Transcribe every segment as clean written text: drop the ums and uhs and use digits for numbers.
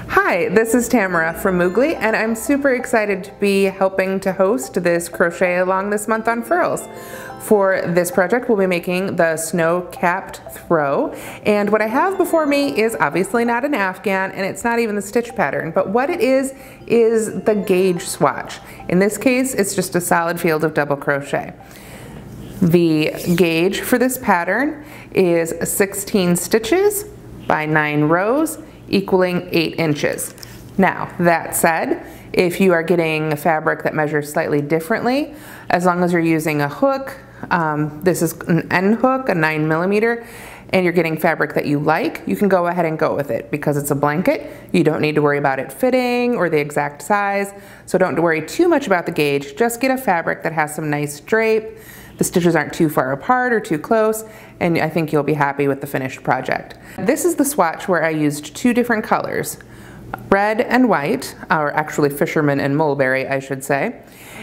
Hi, this is Tamara from Moogly, and I'm super excited to be helping to host this crochet along this month on Furls. For this project, we'll be making the snow-capped throw, and what I have before me is obviously not an afghan, and it's not even the stitch pattern, but what it is the gauge swatch. In this case, it's just a solid field of double crochet. The gauge for this pattern is 16 stitches by 9 rows, equaling 8 inches. Now, that said, if you are getting a fabric that measures slightly differently, as long as you're using a hook, this is an end hook, a 9mm, and you're getting fabric that you like, you can go ahead and go with it. Because it's a blanket, you don't need to worry about it fitting or the exact size, so don't worry too much about the gauge. Just get a fabric that has some nice drape, the stitches aren't too far apart or too close, and I think you'll be happy with the finished project. This is the swatch where I used 2 different colors, red and white, or actually Fisherman and Mulberry, I should say.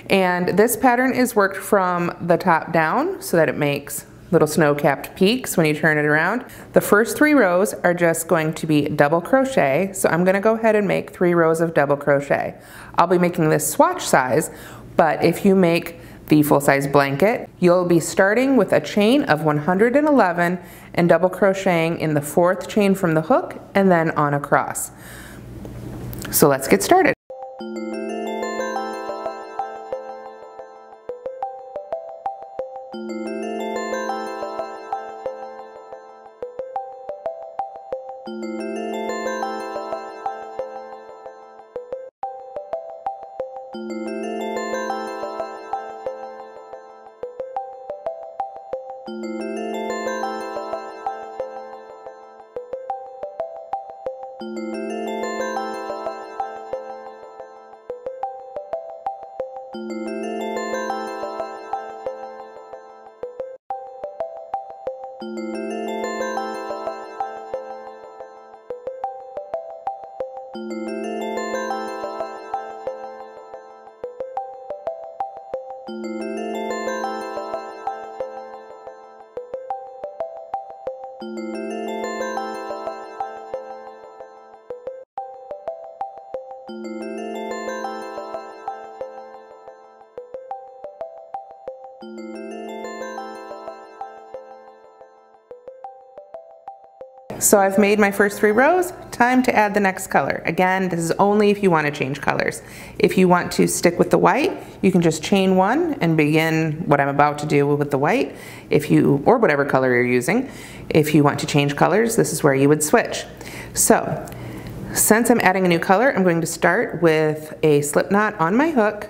And this pattern is worked from the top down so that it makes little snow-capped peaks when you turn it around. The first 3 rows are just going to be double crochet, so I'm going to go ahead and make 3 rows of double crochet. I'll be making this swatch size, but if you make the full-size blanket, you'll be starting with a chain of 111 and double crocheting in the 4th chain from the hook and then on across. So let's get started. So I've made my first 3 rows, time to add the next color. Again, this is only if you want to change colors. If you want to stick with the white, you can just chain 1 and begin what I'm about to do with the white, or whatever color you're using. If you want to change colors, this is where you would switch. So, since I'm adding a new color, I'm going to start with a slip knot on my hook,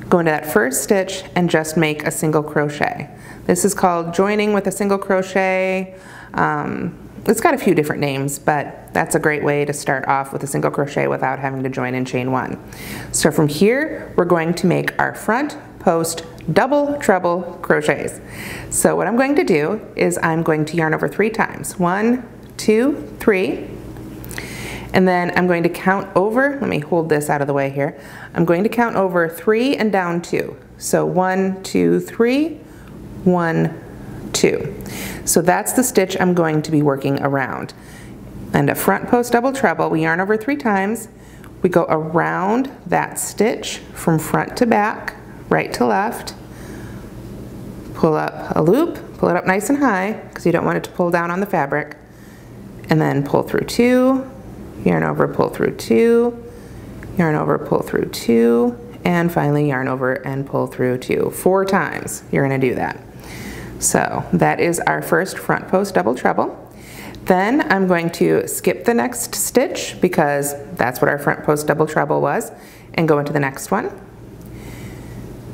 go into that first stitch and just make a single crochet. This is called joining with a single crochet. It's got a few different names, but that's a great way to start off with a single crochet without having to join in chain 1. So from here, we're going to make our front post double treble crochets. So what I'm going to do is I'm going to yarn over 3 times. 1, 2, 3. And then I'm going to count over, let me hold this out of the way here. I'm going to count over 3 and down 2. So 1, 2, 3, 1, 2. So that's the stitch I'm going to be working around. And a front post double treble, we yarn over 3 times, we go around that stitch from front to back, right to left, pull up a loop, pull it up nice and high because you don't want it to pull down on the fabric, and then pull through 2, yarn over, pull through 2, yarn over, pull through 2, and finally yarn over and pull through 2. 4 times you're going to do that. So that is our first front post double treble. Then I'm going to skip the next stitch because that's what our front post double treble was, and go into the next one.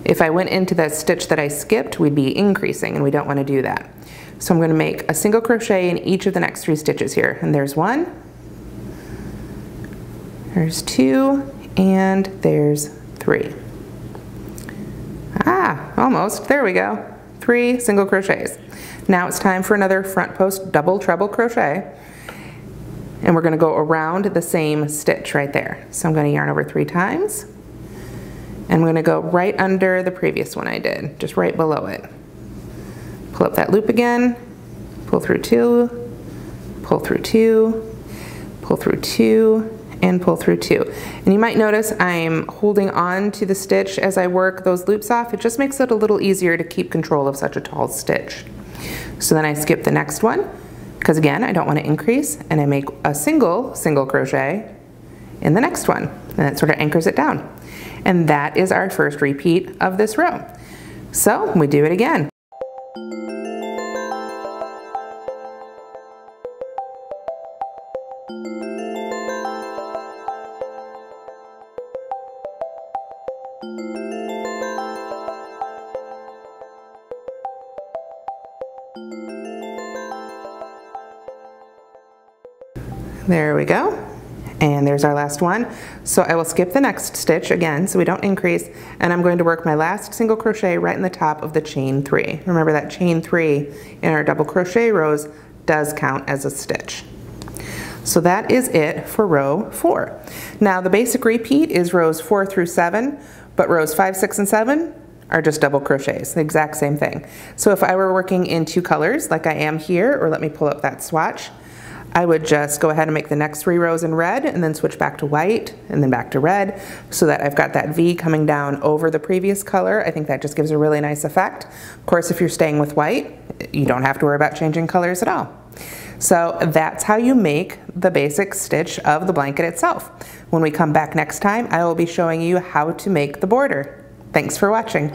If I went into the stitch that I skipped, we'd be increasing, and we don't want to do that. So I'm going to make a single crochet in each of the next 3 stitches here. And there's 1, there's 2, and there's 3. Almost, there we go. 3 single crochets. Now it's time for another front post double treble crochet, and we're going to go around the same stitch right there. So I'm going to yarn over 3 times, and I'm going to go right under the previous one I did, just right below it. Pull up that loop again, pull through 2, pull through 2, pull through 2, and pull through 2. And you might notice I'm holding on to the stitch as I work those loops off. It just makes it a little easier to keep control of such a tall stitch. So then I skip the next one, because again, I don't want to increase, and I make a single crochet in the next one, and that sort of anchors it down. And that is our first repeat of this row. So we do it again. There we go. And there's our last one. So I will skip the next stitch again so we don't increase, and I'm going to work my last single crochet right in the top of the chain 3. Remember that chain 3 in our double crochet rows does count as a stitch. So that is it for row 4. Now the basic repeat is rows 4 through 7, but rows 5, 6, and 7 are just double crochets, the exact same thing. So if I were working in 2 colors like I am here, or let me pull up that swatch, I would just go ahead and make the next 3 rows in red and then switch back to white and then back to red so that I've got that V coming down over the previous color. I think that just gives a really nice effect. Of course, if you're staying with white, you don't have to worry about changing colors at all. So that's how you make the basic stitch of the blanket itself. When we come back next time, I will be showing you how to make the border. Thanks for watching.